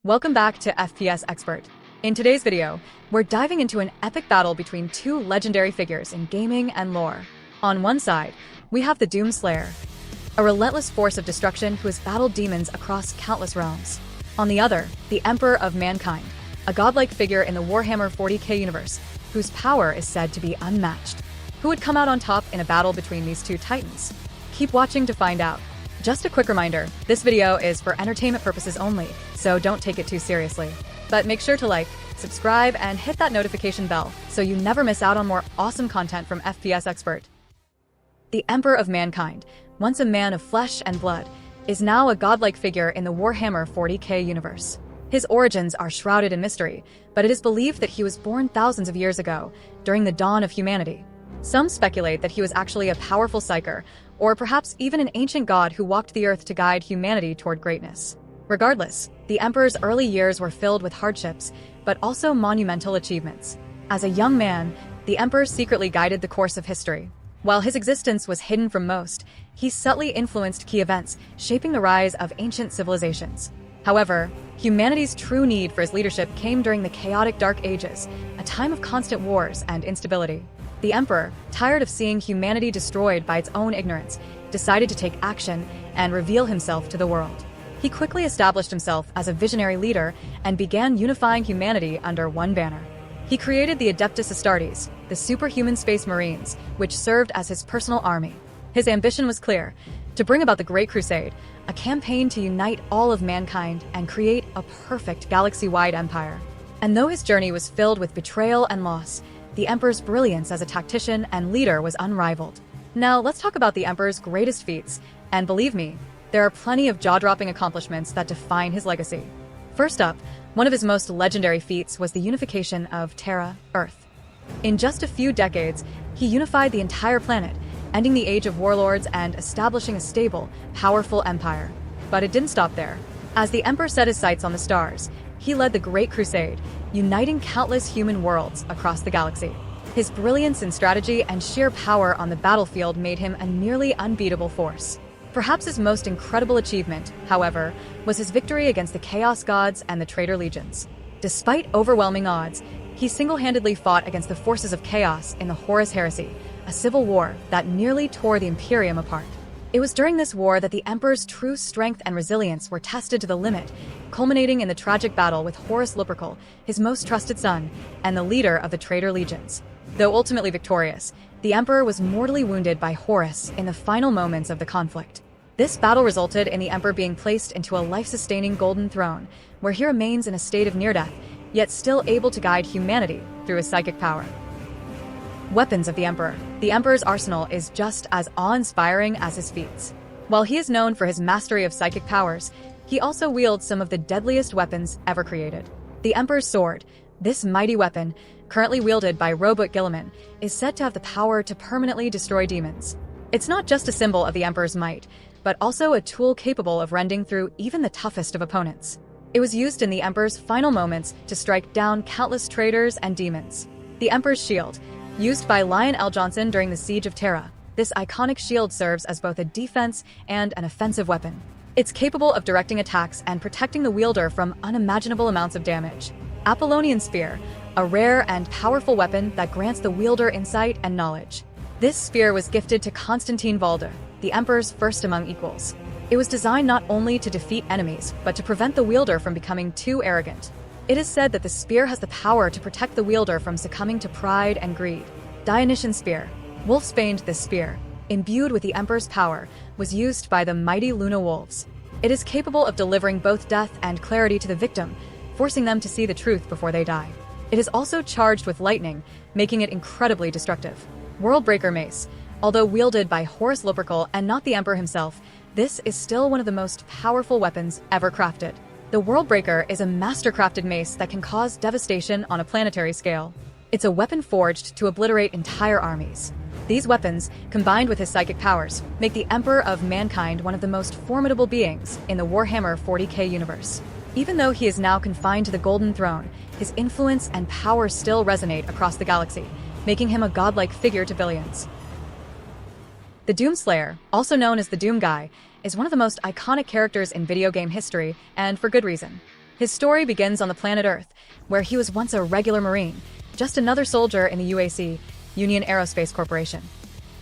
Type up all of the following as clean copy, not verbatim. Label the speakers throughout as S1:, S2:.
S1: Welcome back to FPS Xpert. In today's video, we're diving into an epic battle between two legendary figures in gaming and lore. On one side, we have the Doomslayer, a relentless force of destruction who has battled demons across countless realms. On the other, the Emperor of Mankind, a godlike figure in the Warhammer 40k universe, whose power is said to be unmatched. Who would come out on top in a battle between these two titans? Keep watching to find out. Just a quick reminder, this video is for entertainment purposes only, so don't take it too seriously. But make sure to like, subscribe, and hit that notification bell so you never miss out on more awesome content from FPS Xpert. The Emperor of Mankind, once a man of flesh and blood, is now a godlike figure in the Warhammer 40k universe. His origins are shrouded in mystery, but it is believed that he was born thousands of years ago, during the dawn of humanity. Some speculate that he was actually a powerful psyker, or perhaps even an ancient god who walked the earth to guide humanity toward greatness. Regardless, the Emperor's early years were filled with hardships, but also monumental achievements. As a young man, the Emperor secretly guided the course of history. While his existence was hidden from most, he subtly influenced key events, shaping the rise of ancient civilizations. However, humanity's true need for his leadership came during the chaotic Dark Ages, a time of constant wars and instability. The Emperor, tired of seeing humanity destroyed by its own ignorance, decided to take action and reveal himself to the world. He quickly established himself as a visionary leader and began unifying humanity under one banner. He created the Adeptus Astartes, the superhuman space marines, which served as his personal army. His ambition was clear: to bring about the Great Crusade, a campaign to unite all of mankind and create a perfect galaxy-wide empire. And though his journey was filled with betrayal and loss, the Emperor's brilliance as a tactician and leader was unrivaled. Now, let's talk about the Emperor's greatest feats, and believe me, there are plenty of jaw-dropping accomplishments that define his legacy. First up, one of his most legendary feats was the unification of Terra, Earth. In just a few decades, he unified the entire planet, ending the age of warlords and establishing a stable, powerful empire. But it didn't stop there. As the Emperor set his sights on the stars, he led the Great Crusade, uniting countless human worlds across the galaxy. His brilliance in strategy and sheer power on the battlefield made him a nearly unbeatable force. Perhaps his most incredible achievement, however, was his victory against the Chaos Gods and the Traitor Legions. Despite overwhelming odds, he single-handedly fought against the forces of chaos in the Horus Heresy, a civil war that nearly tore the Imperium apart. It was during this war that the Emperor's true strength and resilience were tested to the limit, culminating in the tragic battle with Horus Lupercal, his most trusted son, and the leader of the Traitor Legions. Though ultimately victorious, the Emperor was mortally wounded by Horus in the final moments of the conflict. This battle resulted in the Emperor being placed into a life-sustaining golden throne, where he remains in a state of near-death, yet still able to guide humanity through his psychic power. Weapons of the Emperor. The Emperor's arsenal is just as awe-inspiring as his feats. While he is known for his mastery of psychic powers, he also wields some of the deadliest weapons ever created. The Emperor's sword, this mighty weapon, currently wielded by Robot Guilliman, is said to have the power to permanently destroy demons. It's not just a symbol of the Emperor's might, but also a tool capable of rending through even the toughest of opponents. It was used in the Emperor's final moments to strike down countless traitors and demons. The Emperor's shield, used by Lionel L. Johnson during the Siege of Terra, this iconic shield serves as both a defense and an offensive weapon. It's capable of directing attacks and protecting the wielder from unimaginable amounts of damage. Apollonian Spear, a rare and powerful weapon that grants the wielder insight and knowledge. This spear was gifted to Constantine Valda, the Emperor's first among equals. It was designed not only to defeat enemies, but to prevent the wielder from becoming too arrogant. It is said that the spear has the power to protect the wielder from succumbing to pride and greed. Dionysian Spear. Wolfsbaned, this spear, imbued with the Emperor's power, was used by the mighty Luna Wolves. It is capable of delivering both death and clarity to the victim, forcing them to see the truth before they die. It is also charged with lightning, making it incredibly destructive. Worldbreaker Mace. Although wielded by Horus Lupercal and not the Emperor himself, this is still one of the most powerful weapons ever crafted. The Worldbreaker is a master-crafted mace that can cause devastation on a planetary scale. It's a weapon forged to obliterate entire armies. These weapons, combined with his psychic powers, make the Emperor of Mankind one of the most formidable beings in the Warhammer 40k universe. Even though he is now confined to the Golden Throne, his influence and power still resonate across the galaxy, making him a godlike figure to billions. The Doomslayer, also known as the Doom Guy, is one of the most iconic characters in video game history, and for good reason. His story begins on the planet Earth, where he was once a regular Marine, just another soldier in the UAC, Union Aerospace Corporation.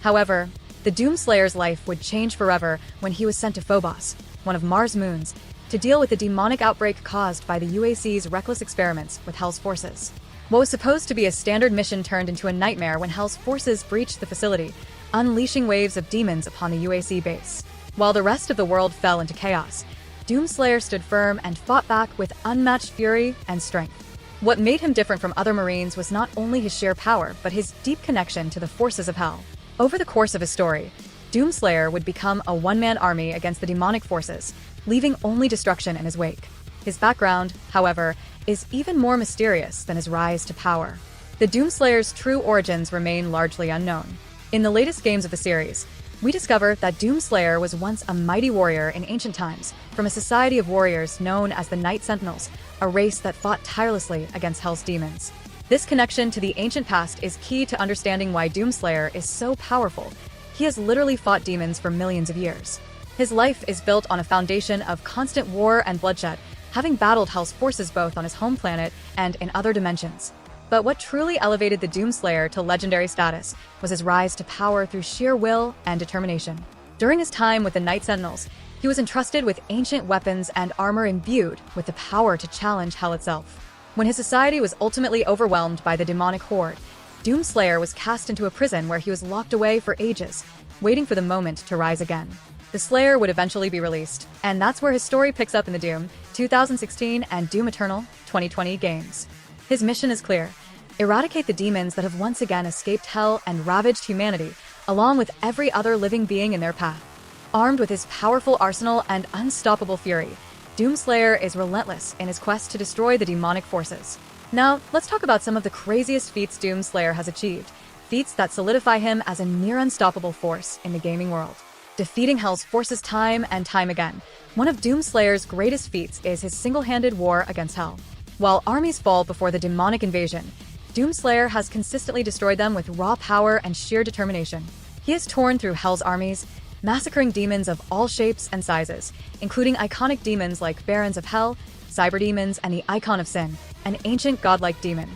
S1: However, the Doomslayer's life would change forever when he was sent to Phobos, one of Mars' moons, to deal with the demonic outbreak caused by the UAC's reckless experiments with Hell's forces. What was supposed to be a standard mission turned into a nightmare when Hell's forces breached the facility, unleashing waves of demons upon the UAC base. While the rest of the world fell into chaos, Doomslayer stood firm and fought back with unmatched fury and strength. What made him different from other Marines was not only his sheer power, but his deep connection to the forces of Hell. Over the course of his story, Doomslayer would become a one-man army against the demonic forces, leaving only destruction in his wake. His background, however, is even more mysterious than his rise to power. The Doomslayer's true origins remain largely unknown. In the latest games of the series, we discover that Doomslayer was once a mighty warrior in ancient times, from a society of warriors known as the Night Sentinels, a race that fought tirelessly against Hell's demons. This connection to the ancient past is key to understanding why Doomslayer is so powerful. He has literally fought demons for millions of years. His life is built on a foundation of constant war and bloodshed, having battled Hell's forces both on his home planet and in other dimensions. But what truly elevated the Doomslayer to legendary status was his rise to power through sheer will and determination. During his time with the Night Sentinels, he was entrusted with ancient weapons and armor imbued with the power to challenge Hell itself. When his society was ultimately overwhelmed by the demonic horde, Doomslayer was cast into a prison where he was locked away for ages, waiting for the moment to rise again. The Slayer would eventually be released, and that's where his story picks up in the Doom 2016 and Doom Eternal 2020 games. His mission is clear: eradicate the demons that have once again escaped Hell and ravaged humanity, along with every other living being in their path. Armed with his powerful arsenal and unstoppable fury, Doomslayer is relentless in his quest to destroy the demonic forces. Now, let's talk about some of the craziest feats Doomslayer has achieved, feats that solidify him as a near unstoppable force in the gaming world. Defeating Hell's forces time and time again, one of Doomslayer's greatest feats is his single-handed war against Hell. While armies fall before the demonic invasion, Doomslayer has consistently destroyed them with raw power and sheer determination. He has torn through Hell's armies, massacring demons of all shapes and sizes, including iconic demons like Barons of Hell, Cyberdemons, and the Icon of Sin, an ancient godlike demon.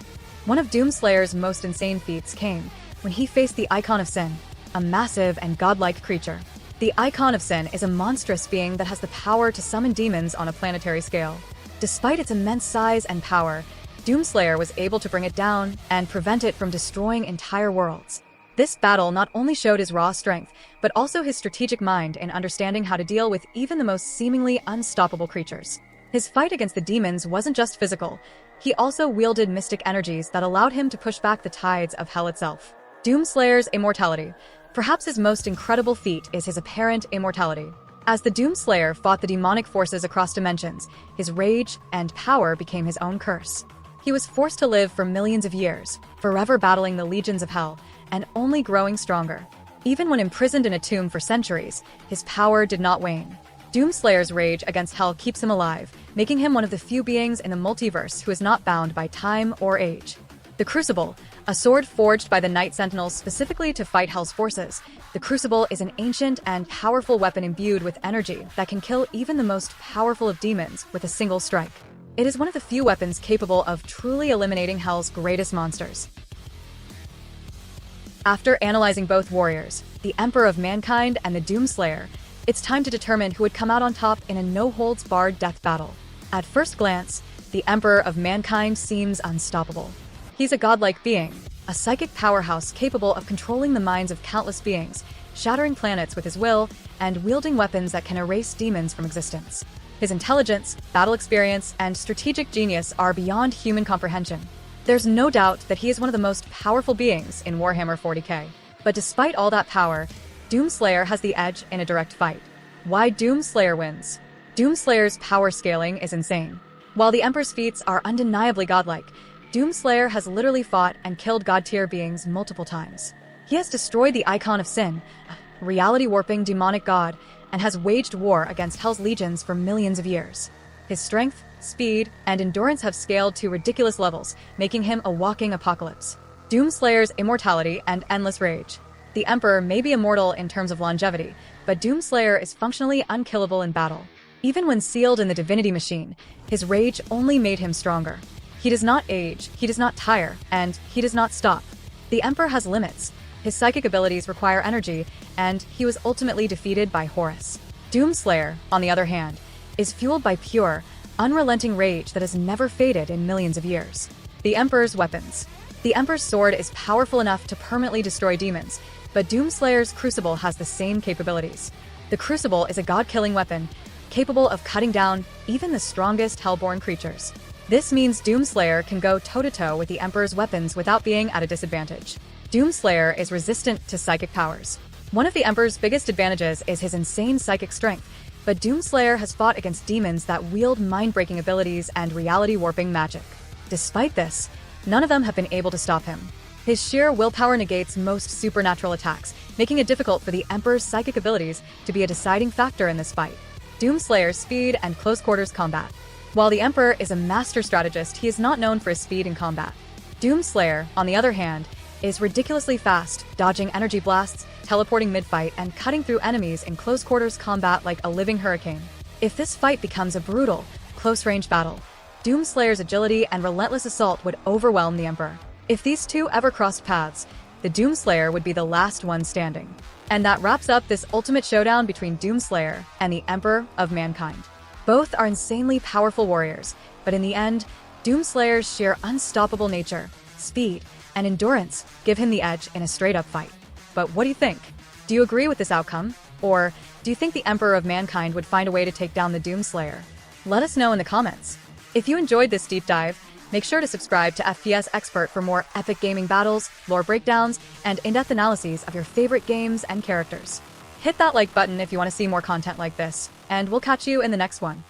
S1: One of Doomslayer's most insane feats came when he faced the Icon of Sin, a massive and godlike creature. The Icon of Sin is a monstrous being that has the power to summon demons on a planetary scale. Despite its immense size and power, Doomslayer was able to bring it down and prevent it from destroying entire worlds. This battle not only showed his raw strength, but also his strategic mind in understanding how to deal with even the most seemingly unstoppable creatures. His fight against the demons wasn't just physical, he also wielded mystic energies that allowed him to push back the tides of Hell itself. Doomslayer's immortality. Perhaps his most incredible feat is his apparent immortality. As the Doomslayer fought the demonic forces across dimensions, his rage and power became his own curse. He was forced to live for millions of years, forever battling the legions of Hell, and only growing stronger. Even when imprisoned in a tomb for centuries, his power did not wane. Doomslayer's rage against Hell keeps him alive, making him one of the few beings in the multiverse who is not bound by time or age. The Crucible, a sword forged by the Night Sentinels specifically to fight Hell's forces. The Crucible is an ancient and powerful weapon imbued with energy that can kill even the most powerful of demons with a single strike. It is one of the few weapons capable of truly eliminating Hell's greatest monsters. After analyzing both warriors, the Emperor of Mankind and the Doomslayer, it's time to determine who would come out on top in a no-holds-barred death battle. At first glance, the Emperor of Mankind seems unstoppable. He's a godlike being, a psychic powerhouse capable of controlling the minds of countless beings, shattering planets with his will, and wielding weapons that can erase demons from existence. His intelligence, battle experience, and strategic genius are beyond human comprehension. There's no doubt that he is one of the most powerful beings in Warhammer 40k. But despite all that power, Doomslayer has the edge in a direct fight. Why Doomslayer wins? Doomslayer's power scaling is insane. While the Emperor's feats are undeniably godlike, Doomslayer has literally fought and killed god-tier beings multiple times. He has destroyed the Icon of Sin, a reality-warping demonic god, and has waged war against Hell's legions for millions of years. His strength, speed, and endurance have scaled to ridiculous levels, making him a walking apocalypse. Doomslayer's immortality and endless rage. The Emperor may be immortal in terms of longevity, but Doomslayer is functionally unkillable in battle. Even when sealed in the divinity machine, his rage only made him stronger. He does not age, he does not tire, and he does not stop. The Emperor has limits. His psychic abilities require energy, and he was ultimately defeated by Horus. Doomslayer, on the other hand, is fueled by pure, unrelenting rage that has never faded in millions of years. The Emperor's weapons. The Emperor's sword is powerful enough to permanently destroy demons, but Doomslayer's crucible has the same capabilities. The crucible is a god-killing weapon, capable of cutting down even the strongest hellborn creatures. This means Doomslayer can go toe-to-toe with the Emperor's weapons without being at a disadvantage. Doomslayer is resistant to psychic powers. One of the Emperor's biggest advantages is his insane psychic strength, but Doomslayer has fought against demons that wield mind-breaking abilities and reality-warping magic. Despite this, none of them have been able to stop him. His sheer willpower negates most supernatural attacks, making it difficult for the Emperor's psychic abilities to be a deciding factor in this fight. Doomslayer's speed and close-quarters combat. While the Emperor is a master strategist, he is not known for his speed in combat. Doomslayer, on the other hand, is ridiculously fast, dodging energy blasts, teleporting mid-fight, and cutting through enemies in close-quarters combat like a living hurricane. If this fight becomes a brutal, close-range battle, Doomslayer's agility and relentless assault would overwhelm the Emperor. If these two ever crossed paths, the Doomslayer would be the last one standing. And that wraps up this ultimate showdown between Doomslayer and the Emperor of Mankind. Both are insanely powerful warriors, but in the end, Doomslayer's sheer unstoppable nature, speed, and endurance give him the edge in a straight-up fight. But what do you think? Do you agree with this outcome? Or do you think the Emperor of Mankind would find a way to take down the Doomslayer? Let us know in the comments. If you enjoyed this deep dive, make sure to subscribe to FPS Xpert for more epic gaming battles, lore breakdowns, and in-depth analyses of your favorite games and characters. Hit that like button if you want to see more content like this, and we'll catch you in the next one.